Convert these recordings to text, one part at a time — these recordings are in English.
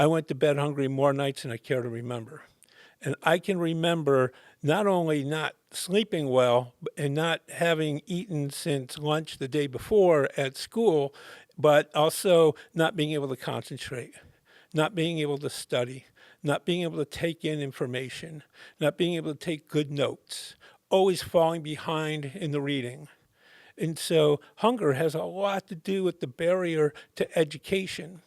I went to bed hungry more nights than I care to remember. And I can remember not only not sleeping well and not having eaten since lunch the day before at school, but also not being able to concentrate, not being able to study, not being able to take in information, not being able to take good notes, always falling behind in the reading. And so hunger has a lot to do with the barrier to education.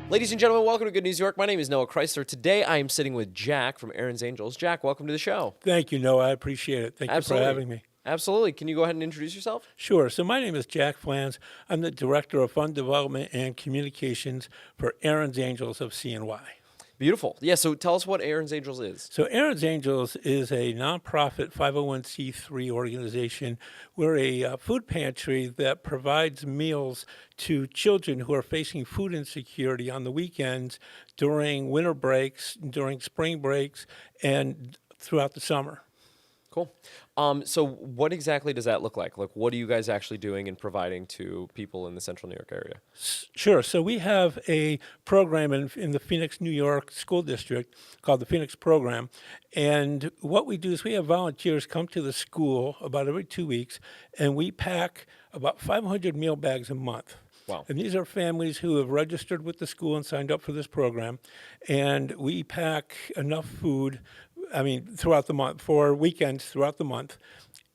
Ladies and gentlemen, welcome to Good News York. My name is Noah Chrysler. Today I am sitting with Jack from Erin's Angels. Jack, welcome to the show. Thank you, Noah. I appreciate it. Thank you for having me. Absolutely. Can you go ahead and introduce yourself? Sure. So my name is Jack Pflanz. I'm the Director of Fund Development and Communications for Erin's Angels of GNY. Beautiful. Yeah, so tell us what Erin's Angels is. So Erin's Angels is a nonprofit 501c3 organization. We're a food pantry that provides meals to children who are facing food insecurity on the weekends, during winter breaks, during spring breaks, and throughout the summer. Cool. So what exactly does that look like? Like, what are you guys actually doing and providing to people in the central New York area? Sure. So we have a program in the Phoenix, New York school district called the Phoenix Program. And what we do is we have volunteers come to the school about every 2 weeks, and we pack about 500 meal bags a month. Wow. And these are families who have registered with the school and signed up for this program. And we pack enough food, throughout the month, for weekends throughout the month.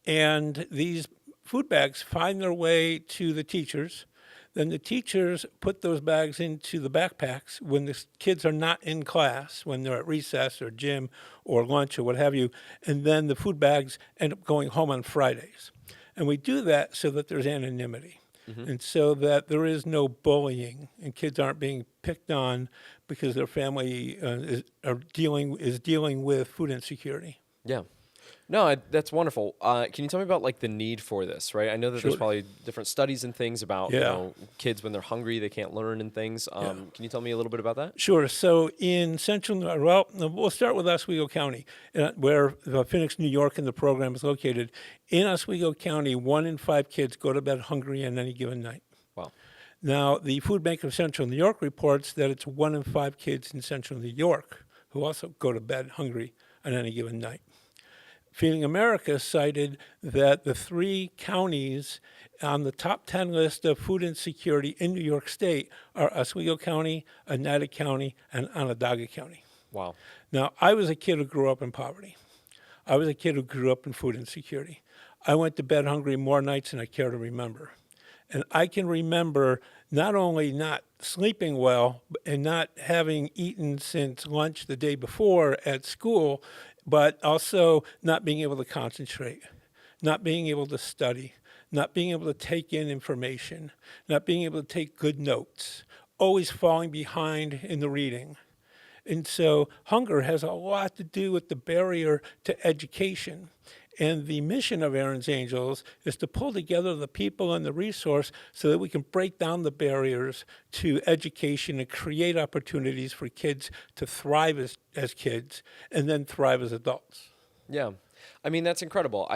And these food bags find their way to the teachers. Then the teachers put those bags into the backpacks when the kids are not in class, when they're at recess or gym or lunch or what have you. And then the food bags end up going home on Fridays. And we do that so that there's anonymity. And so that there is no bullying and kids aren't being picked on because their family is dealing with food insecurity. Yeah. No, that's wonderful. Can you tell me about the need for this, right? I know that Sure. there's probably different studies and things about kids when they're hungry, they can't learn and things. Can you tell me a little bit about that? Sure. So in we'll start with Oswego County, where Phoenix, New York, and the program is located. In Oswego County, 1 in 5 kids go to bed hungry on any given night. Wow. Now, the Food Bank of Central New York reports that it's 1 in 5 kids in Central New York who also go to bed hungry on any given night. Feeding America cited that the 3 counties on the top 10 list of food insecurity in New York State are Oswego County, Oneida County, and Onondaga County. Wow. Now, I was a kid who grew up in poverty. I was a kid who grew up in food insecurity. I went to bed hungry more nights than I care to remember. And I can remember not only not sleeping well and not having eaten since lunch the day before at school, but also not being able to concentrate, not being able to study, not being able to take in information, not being able to take good notes, always falling behind in the reading. And so hunger has a lot to do with the barrier to education. And the mission of Erin's Angels is to pull together the people and the resource so that we can break down the barriers to education and create opportunities for kids to thrive as kids and then thrive as adults. Yeah. That's incredible.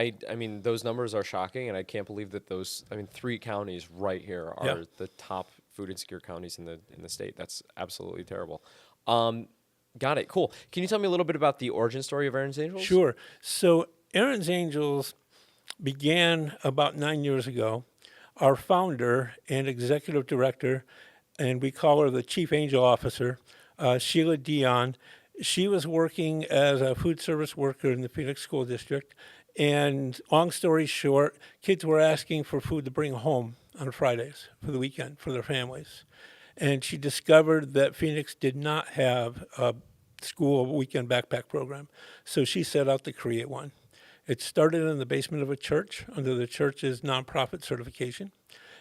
Those numbers are shocking, and I can't believe that 3 counties right here are the top food insecure counties in the state. That's absolutely terrible. Got it. Cool. Can you tell me a little bit about the origin story of Erin's Angels? Sure. So Erin's Angels began about 9 years ago. Our founder and executive director, and we call her the chief angel officer, Sheila Dion, she was working as a food service worker in the Phoenix School District. And long story short, kids were asking for food to bring home on Fridays for the weekend for their families. And she discovered that Phoenix did not have a school weekend backpack program. So she set out to create one. It started in the basement of a church under the church's nonprofit certification.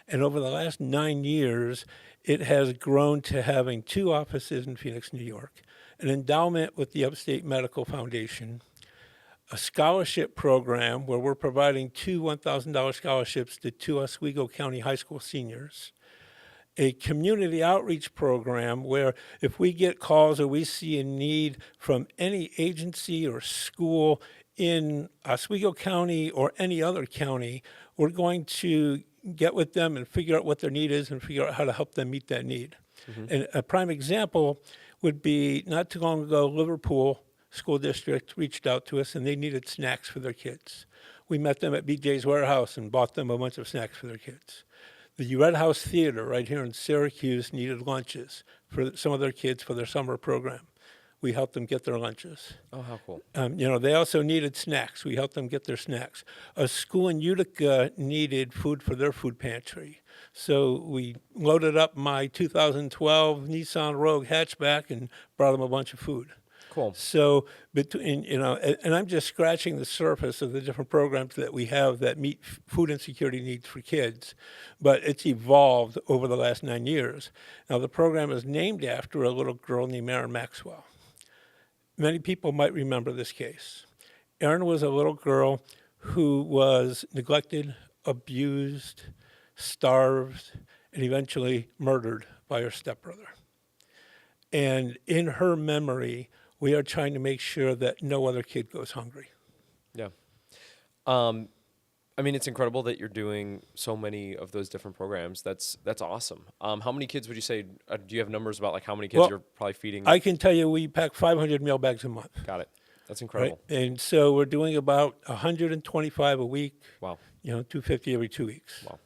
And over the last 9 years, it has grown to having 2 offices in Phoenix, New York, an endowment with the Upstate Medical Foundation, a scholarship program where we're providing 2 $1,000 scholarships to 2 Oswego County high school seniors, a community outreach program where if we get calls or we see a need from any agency or school in Oswego County or any other county, we're going to get with them and figure out what their need is and figure out how to help them meet that need. And a prime example would be not too long ago, Liverpool School District reached out to us and they needed snacks for their kids. We met them at BJ's Warehouse and bought them a bunch of snacks for their kids. The Red House Theater right here in Syracuse needed lunches for some of their kids for their summer program. We helped them get their lunches. Oh, how cool. They also needed snacks. We helped them get their snacks. A school in Utica needed food for their food pantry. So we loaded up my 2012 Nissan Rogue hatchback and brought them a bunch of food. Cool. So between, and I'm just scratching the surface of the different programs that we have that meet food insecurity needs for kids, but it's evolved over the last 9 years. Now the program is named after a little girl named Erin Maxwell. Many people might remember this case. Erin was a little girl who was neglected, abused, starved, and eventually murdered by her stepbrother. And in her memory, we are trying to make sure that no other kid goes hungry. Yeah. It's incredible that you're doing so many of those different programs. That's awesome. How many kids would you say, do you have numbers about like how many kids you're probably feeding? I can tell you we pack 500 meal bags a month. Got it. That's incredible. Right? And so we're doing about 125 a week. Wow. 250 every 2 weeks. Wow.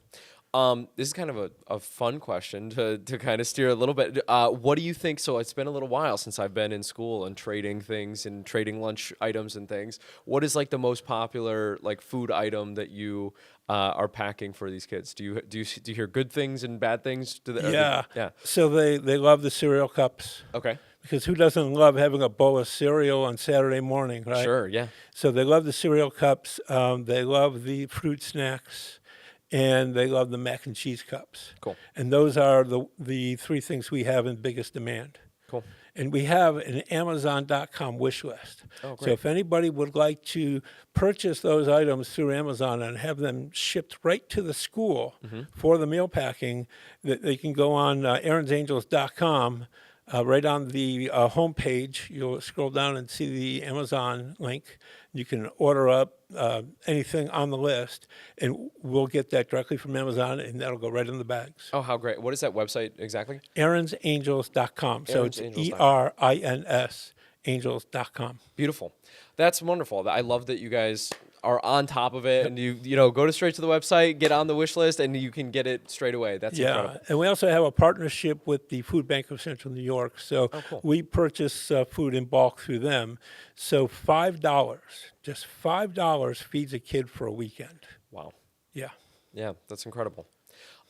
This is kind of a fun question to kind of steer a little bit. What do you think? So it's been a little while since I've been in school and trading things and trading lunch items and things. What is like the most popular like food item that you are packing for these kids? Do you hear good things and bad things? Yeah. So they love the cereal cups. Okay. Because who doesn't love having a bowl of cereal on Saturday morning, right? Sure. Yeah. So they love the cereal cups. They love the fruit snacks. And they love the mac and cheese cups. Cool. And those are the three things we have in biggest demand. Cool. And we have an Amazon.com wish list. Oh, great. So if anybody would like to purchase those items through Amazon and have them shipped right to the school for the meal packing, that they can go on erinsangels.com. Right on the homepage, you'll scroll down and see the Amazon link. You can order up anything on the list, and we'll get that directly from Amazon, and that'll go right in the bags. Oh, how great. What is that website exactly? erinsangels.com. So it's ERINS angels.com. Beautiful. That's wonderful. I love that you guys are on top of it and you go straight to the website, get on the wish list, and you can get it straight away. That's incredible. And we also have a partnership with the Food Bank of Central New York. So cool. we purchase food in bulk through them. So just $5 feeds a kid for a weekend. Wow. Yeah. Yeah, that's incredible.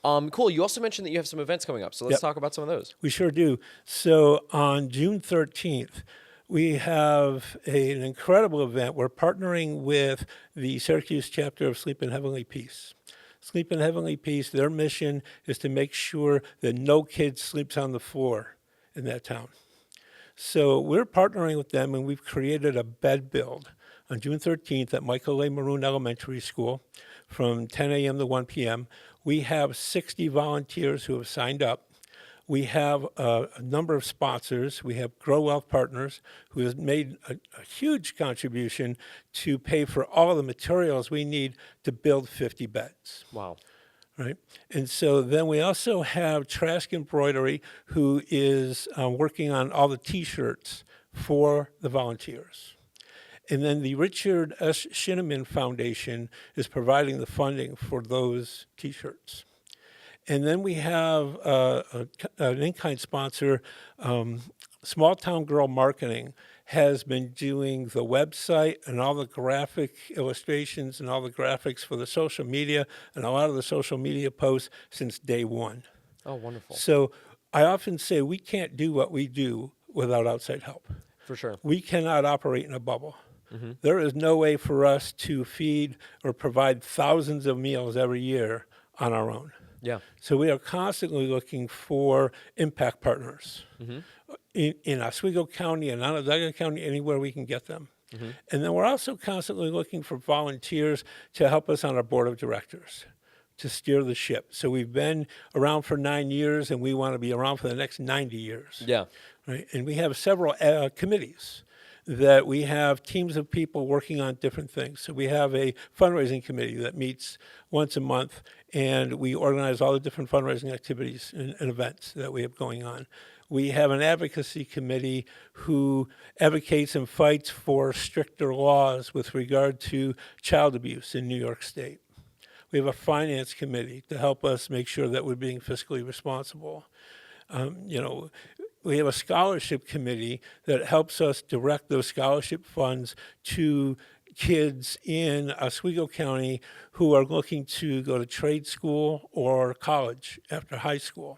Cool. You also mentioned that you have some events coming up. So let's talk about some of those. We sure do. So on June 13th, we have an incredible event. We're partnering with the Syracuse chapter of Sleep in Heavenly Peace. Sleep in Heavenly Peace, their mission is to make sure that no kid sleeps on the floor in that town. So we're partnering with them, and we've created a bed build on June 13th at Michael A. Maroon Elementary School from 10 a.m. to 1 p.m. We have 60 volunteers who have signed up. We have a number of sponsors. We have Grow Wealth Partners, who has made a huge contribution to pay for all the materials we need to build 50 beds. Wow. Right. And so then we also have Trask Embroidery, who is working on all the T-shirts for the volunteers. And then the Richard S. Shinneman Foundation is providing the funding for those T-shirts. And then we have an in-kind sponsor, Small Town Girl Marketing, has been doing the website and all the graphic illustrations and all the graphics for the social media and a lot of the social media posts since day one. Oh, wonderful. So I often say we can't do what we do without outside help. For sure. We cannot operate in a bubble. There is no way for us to feed or provide thousands of meals every year on our own. Yeah. So we are constantly looking for impact partners in Oswego County and Onondaga County, anywhere we can get them. And then we're also constantly looking for volunteers to help us on our board of directors to steer the ship. So we've been around for 9 years, and we want to be around for the next 90 years. Yeah. Right? And we have several committees that we have teams of people working on different things. So we have a fundraising committee that meets once a month, and we organize all the different fundraising activities and events that we have going on. We have an advocacy committee who advocates and fights for stricter laws with regard to child abuse in New York State. We have a finance committee to help us make sure that we're being fiscally responsible. We have a scholarship committee that helps us direct those scholarship funds to kids in Oswego County who are looking to go to trade school or college after high school.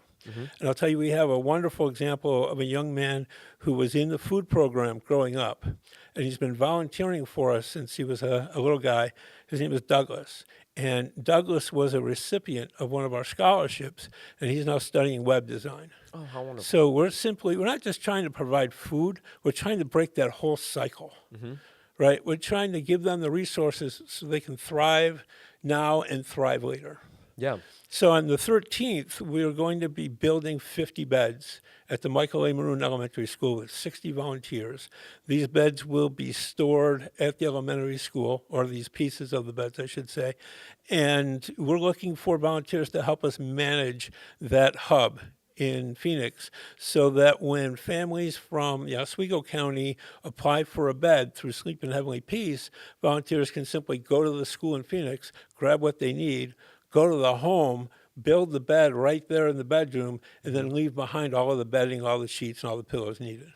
And I'll tell you, we have a wonderful example of a young man who was in the food program growing up, and he's been volunteering for us since he was a little guy. His name is Douglas. And Douglas was a recipient of one of our scholarships, and he's now studying web design. Oh, how wonderful. So we're not just trying to provide food, we're trying to break that whole cycle, right? We're trying to give them the resources so they can thrive now and thrive later. Yeah. So on the 13th, we are going to be building 50 beds at the Michael A. Maroon Elementary School with 60 volunteers. These beds will be stored at the elementary school, or these pieces of the beds, I should say. And we're looking for volunteers to help us manage that hub in Phoenix so that when families from Oswego County apply for a bed through Sleep in Heavenly Peace, volunteers can simply go to the school in Phoenix, grab what they need, go to the home, build the bed right there in the bedroom, and then leave behind all of the bedding, all the sheets, and all the pillows needed.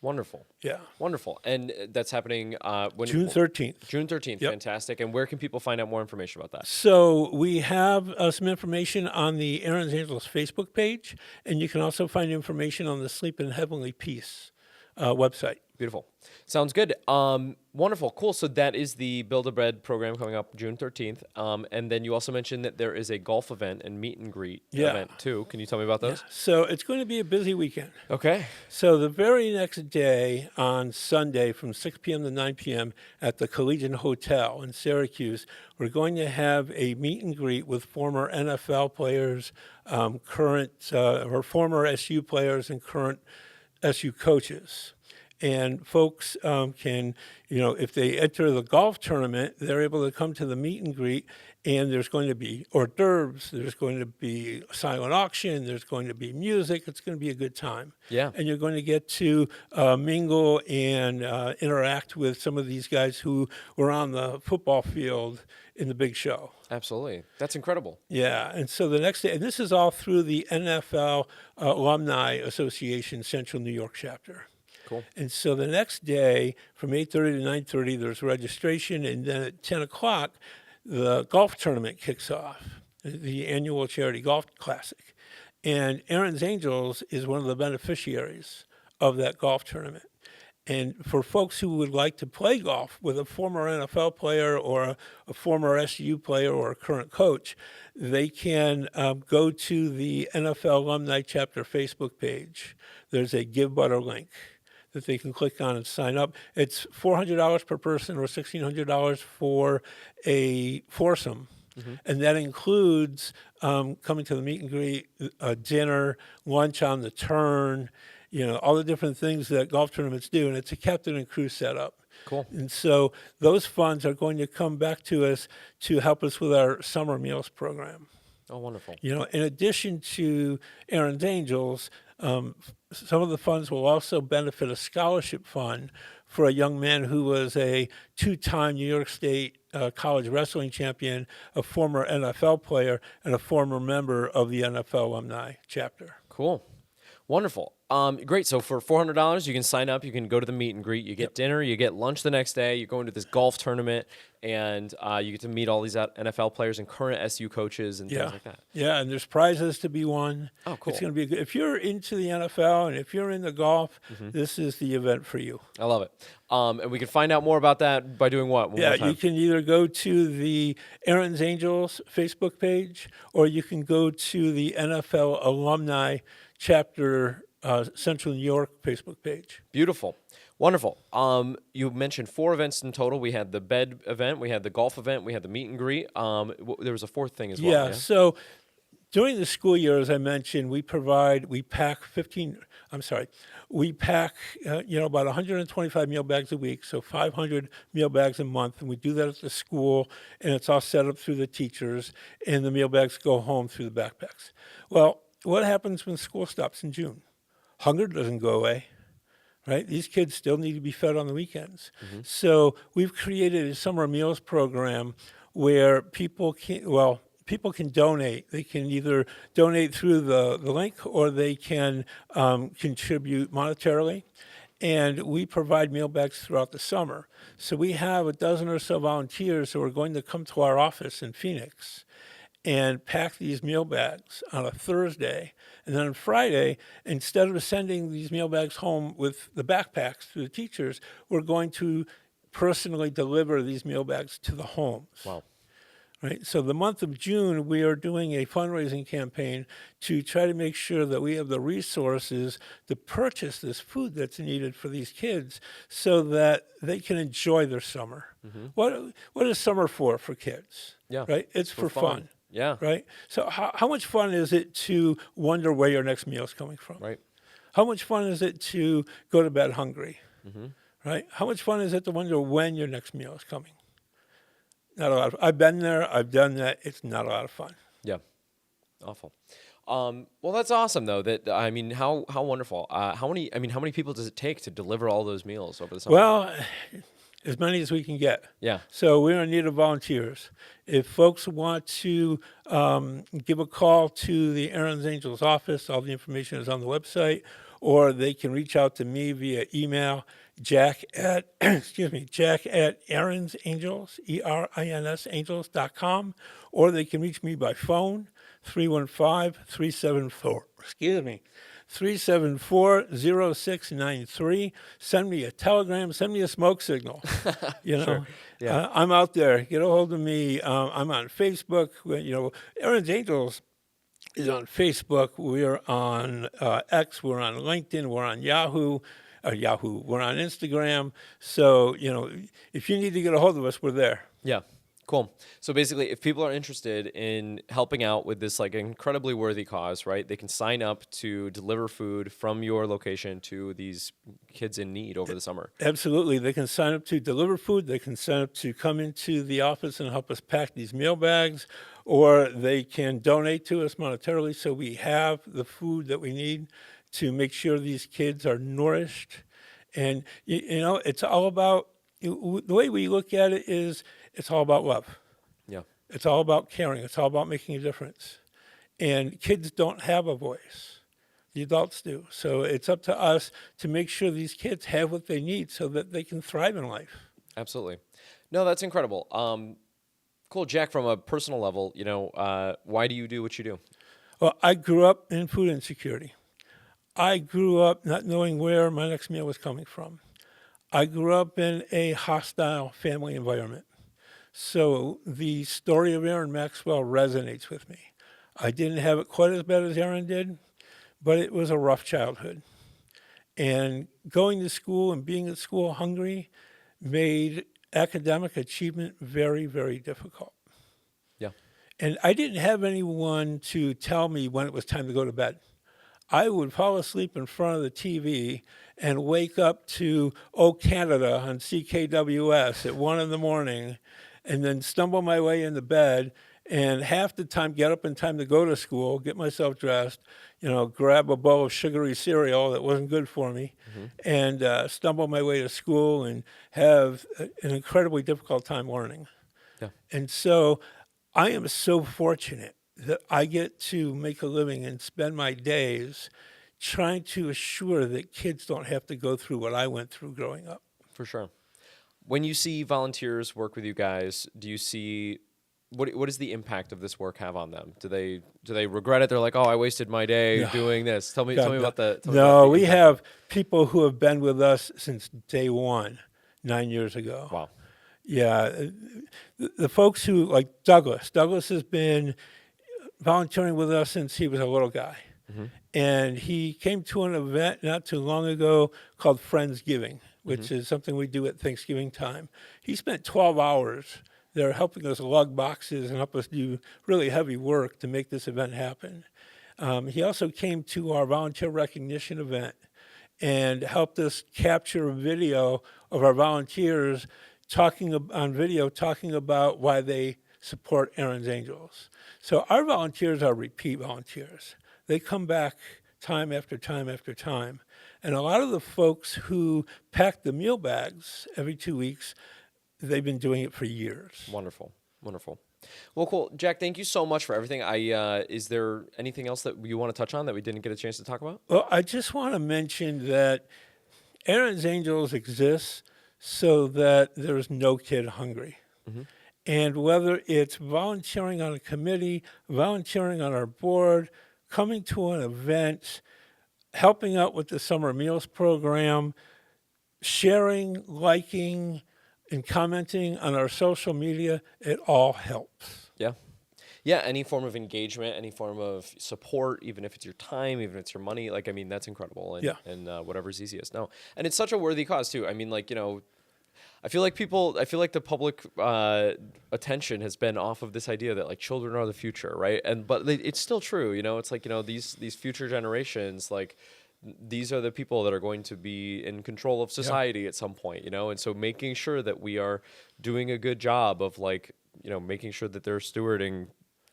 Wonderful. Yeah. Wonderful. And that's happening when June 13th. June 13th. Yep. Fantastic. And where can people find out more information about that? So we have some information on the Erin's Angels Facebook page, and you can also find information on the Sleep in Heavenly Peace website. Beautiful. Sounds good. Wonderful. Cool. So that is the Build a Bread program coming up June 13th. And then you also mentioned that there is a golf event and meet and greet event too. Can you tell me about those? Yeah. So it's going to be a busy weekend. Okay. So the very next day on Sunday from 6 p.m. to 9 p.m. at the Collegian Hotel in Syracuse, we're going to have a meet and greet with former NFL players, current or former SU players and current SU coaches. And folks can, if they enter the golf tournament, they're able to come to the meet and greet, and there's going to be hors d'oeuvres, there's going to be a silent auction, there's going to be music. It's going to be a good time. Yeah. And you're going to get to mingle and interact with some of these guys who were on the football field in the big show. Absolutely. That's incredible. Yeah, and so the next day, and this is all through the NFL Alumni Association Central New York chapter. Cool. And so the next day from 8:30 to 9:30, there's registration, and then at 10 o'clock, the golf tournament kicks off, the annual charity golf classic. And Erin's Angels is one of the beneficiaries of that golf tournament. And for folks who would like to play golf with a former NFL player or a former SU player or a current coach, they can go to the NFL Alumni Chapter Facebook page. There's a Give Butter link that they can click on and sign up. It's $400 per person or $1,600 for a foursome. And that includes coming to the meet and greet, dinner, lunch on the turn, all the different things that golf tournaments do. And it's a captain and crew setup. Cool. And so those funds are going to come back to us to help us with our summer meals program. Oh, wonderful. In addition to Erin's Angels, some of the funds will also benefit a scholarship fund for a young man who was a two-time New York State college wrestling champion, a former NFL player, and a former member of the NFL alumni chapter. Cool. Wonderful. Great. So for $400, you can sign up. You can go to the meet and greet. You get dinner. You get lunch the next day. You're going to this golf tournament, and you get to meet all these NFL players and current SU coaches and things like that. Yeah, and there's prizes to be won. Oh, cool. It's going to be good. If you're into the NFL and if you're into golf, this is the event for you. I love it. And we can find out more about that by doing what? One more time? You can either go to the Erin's Angels Facebook page, or you can go to the NFL Alumni Chapter Central New York Facebook page. Beautiful. Wonderful. You mentioned 4 events in total. We had the bed event, we had the golf event, we had the meet and greet. There was a 4th thing as well. Yeah, so During the school year, as I mentioned, we pack about 125 meal bags a week, so 500 meal bags a month, and we do that at the school, and it's all set up through the teachers, and the meal bags go home through the backpacks. Well, what happens when school stops in June? Hunger doesn't go away. Right? These kids still need to be fed on the weekends. So we've created a summer meals program where people can donate. They can either donate through the link or they can contribute monetarily. And we provide meal bags throughout the summer. So we have a dozen or so volunteers who are going to come to our office in Phoenix and pack these meal bags on a Thursday. And then on Friday, instead of sending these meal bags home with the backpacks to the teachers, we're going to personally deliver these meal bags to the homes. Wow. Right? So the month of June, we are doing a fundraising campaign to try to make sure that we have the resources to purchase this food that's needed for these kids so that they can enjoy their summer. What is summer for kids? Yeah. Right? It's for fun. Yeah. Right? So how much fun is it to wonder where your next meal is coming from? Right. How much fun is it to go to bed hungry? Right? How much fun is it to wonder when your next meal is coming? Not a lot of, I've been there, I've done that. It's not a lot of fun. Yeah. Awful. Well, that's awesome though. How wonderful. How many people does it take to deliver all those meals over the summer? Well, as many as we can get. Yeah. So we're in need of volunteers. If folks want to give a call to the Erin's Angels office, all the information is on the website, or they can reach out to me via email, Jack at Erin's Angels, ERINS Angels.com, or they can reach me by phone, 374-0693. Send me a telegram, send me a smoke signal. Sure. Yeah. I'm out there. Get a hold of me. I'm on Facebook. Erin's Angels is on Facebook. We're on X. We're on LinkedIn. We're on Yahoo. We're on Instagram. So, if you need to get a hold of us, we're there. Yeah. Cool. So basically, if people are interested in helping out with this incredibly worthy cause, right, they can sign up to deliver food from your location to these kids in need over the summer. Absolutely. They can sign up to deliver food. They can sign up to come into the office and help us pack these meal bags, or they can donate to us monetarily so we have the food that we need to make sure these kids are nourished. And, it's all about, the way we look at it is, it's all about love. Yeah. It's all about caring. It's all about making a difference. And kids don't have a voice. The adults do. So it's up to us to make sure these kids have what they need so that they can thrive in life. Absolutely. No, that's incredible. Cool. Jack, from a personal level, why do you do what you do? Well, I grew up in food insecurity. I grew up not knowing where my next meal was coming from. I grew up in a hostile family environment. So the story of Erin Maxwell resonates with me. I didn't have it quite as bad as Erin did, but it was a rough childhood. And going to school and being at school hungry made academic achievement very, very difficult. Yeah. And I didn't have anyone to tell me when it was time to go to bed. I would fall asleep in front of the TV and wake up to Oh Canada on CKWS at 1 a.m. and then stumble my way into bed and half the time get up in time to go to school, get myself dressed, grab a bowl of sugary cereal that wasn't good for me, and stumble my way to school and have an incredibly difficult time learning. Yeah. And so I am so fortunate that I get to make a living and spend my days trying to assure that kids don't have to go through what I went through growing up. For sure. When you see volunteers work with you guys, do you see what does the impact of this work have on them? Do they regret it? They're like, oh, I wasted my day doing this. Tell me about the. No, we have people who have been with us since day one, 9 years ago. Wow. Yeah, the folks who like Douglas has been volunteering with us since he was a little guy. And he came to an event not too long ago called Friendsgiving, which is something we do at Thanksgiving time. He spent 12 hours They're helping us lug boxes and help us do really heavy work to make this event happen. He also came to our volunteer recognition event and helped us capture a video of our volunteers on video talking about why they support Erin's Angels. So our volunteers are repeat volunteers. They come back time after time after time. And a lot of the folks who pack the meal bags every 2 weeks, they've been doing it for years. Wonderful. Wonderful. Well, cool. Jack, thank you so much for everything. Is there anything else that you want to touch on that we didn't get a chance to talk about? Well, I just want to mention that Erin's Angels exists so that there's no kid hungry. And whether it's volunteering on a committee, volunteering on our board, coming to an event, helping out with the summer meals program, sharing, liking, and commenting on our social media, it all helps. Yeah. Yeah, any form of engagement, any form of support, even if it's your time, even if it's your money, like, I mean, that's incredible. And, Yeah. and whatever's easiest. No. And it's such a worthy cause, too. I mean, like, you know, I feel like the public attention has been off of this idea that, like, children are the future, right? But it's still true, you know? It's like, you know, these future generations, like, these are the people that are going to be in control of society at some point, you know? And so making sure that we are doing a good job of, like, you know, making sure that they're stewarding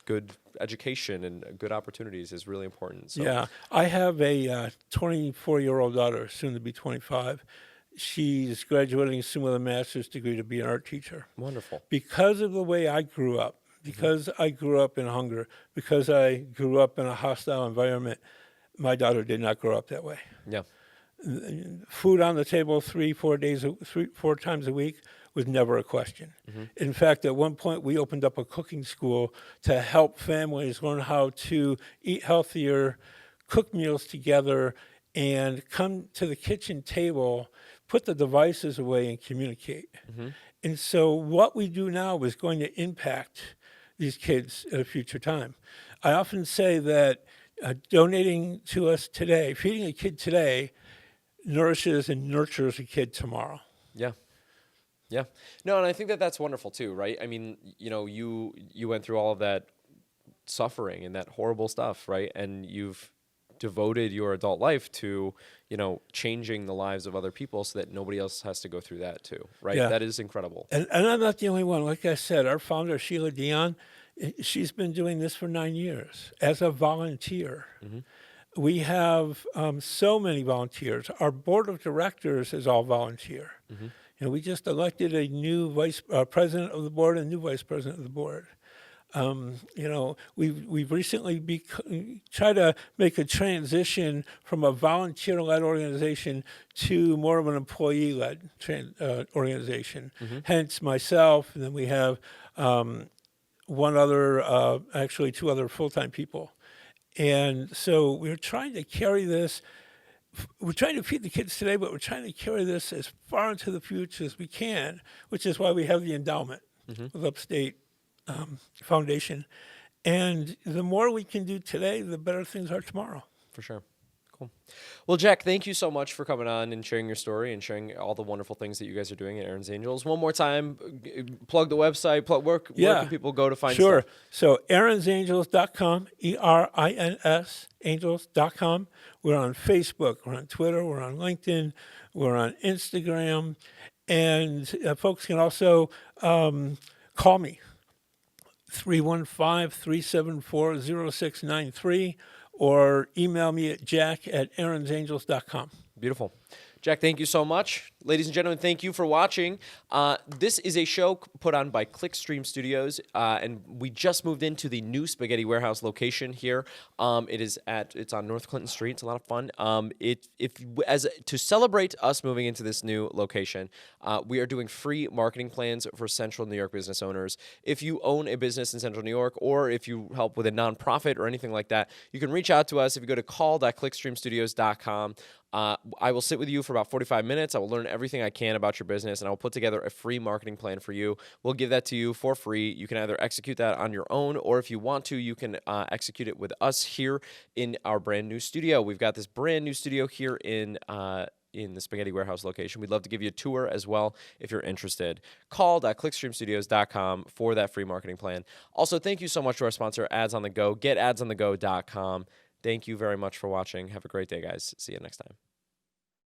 good education and good opportunities is really important. So. Yeah, I have a 24-year-old daughter, soon to be 25. She's graduating soon with a master's degree to be an art teacher. Wonderful. Because of the way I grew up, because I grew up in hunger, because I grew up in a hostile environment, my daughter did not grow up that way. Yeah. Food on the table 4 times a week was never a question. In fact, at one point we opened up a cooking school to help families learn how to eat healthier, cook meals together, and come to the kitchen table, put the devices away, and communicate. And so what we do now is going to impact these kids at a future time. I often say that donating to us today, feeding a kid today, nourishes and nurtures a kid tomorrow. Yeah. Yeah. No, and I think that that's wonderful too, right? I mean, you know, you went through all of that suffering and that horrible stuff, right? And you've devoted your adult life to, you know, changing the lives of other people so that nobody else has to go through that too, right? Yeah. That is incredible. And I'm not the only one. Like I said, our founder, Sheila Dion, she's been doing this for 9 years as a volunteer. We have so many volunteers. Our board of directors is all volunteer. And we just elected a new vice president of the board and a new vice president of the board. You know, we've recently tried to make a transition from a volunteer-led organization to more of an employee-led organization. Hence myself, and then we have actually two other full-time people. And so we're trying to carry this. We're trying to feed the kids today, but we're trying to carry this as far into the future as we can, which is why we have the endowment with Upstate Foundation. And the more we can do today, the better things are tomorrow. For sure. Cool. Well, Jack, thank you so much for coming on and sharing your story and sharing all the wonderful things that you guys are doing at Erin's Angels. One more time, plug the website, where can people go to find stuff? So erinsangels.com, ERINS, angels.com. We're on Facebook, we're on Twitter, we're on LinkedIn, we're on Instagram. And folks can also call me, 315-374-0693, or email me at jack@erinsangels.com. Beautiful. Jack, thank you so much. Ladies and gentlemen, thank you for watching. This is a show put on by Clickstream Studios, and we just moved into the new Spaghetti Warehouse location here. It's on North Clinton Street. It's a lot of fun. To celebrate us moving into this new location, we are doing free marketing plans for Central New York business owners. If you own a business in Central New York, or if you help with a nonprofit or anything like that, you can reach out to us if you go to call.clickstreamstudios.com. I will sit with you for about 45 minutes. I will learn everything I can about your business, and I will put together a free marketing plan for you. We'll give that to you for free. You can either execute that on your own, or if you want to, you can execute it with us here in our brand new studio. We've got this brand new studio here in in the Spaghetti Warehouse location. We'd love to give you a tour as well if you're interested. Call.clickstreamstudios.com for that free marketing plan. Also, thank you so much to our sponsor, Ads on the Go. Get adsonthego.com. Thank you very much for watching. Have a great day, guys. See you next time.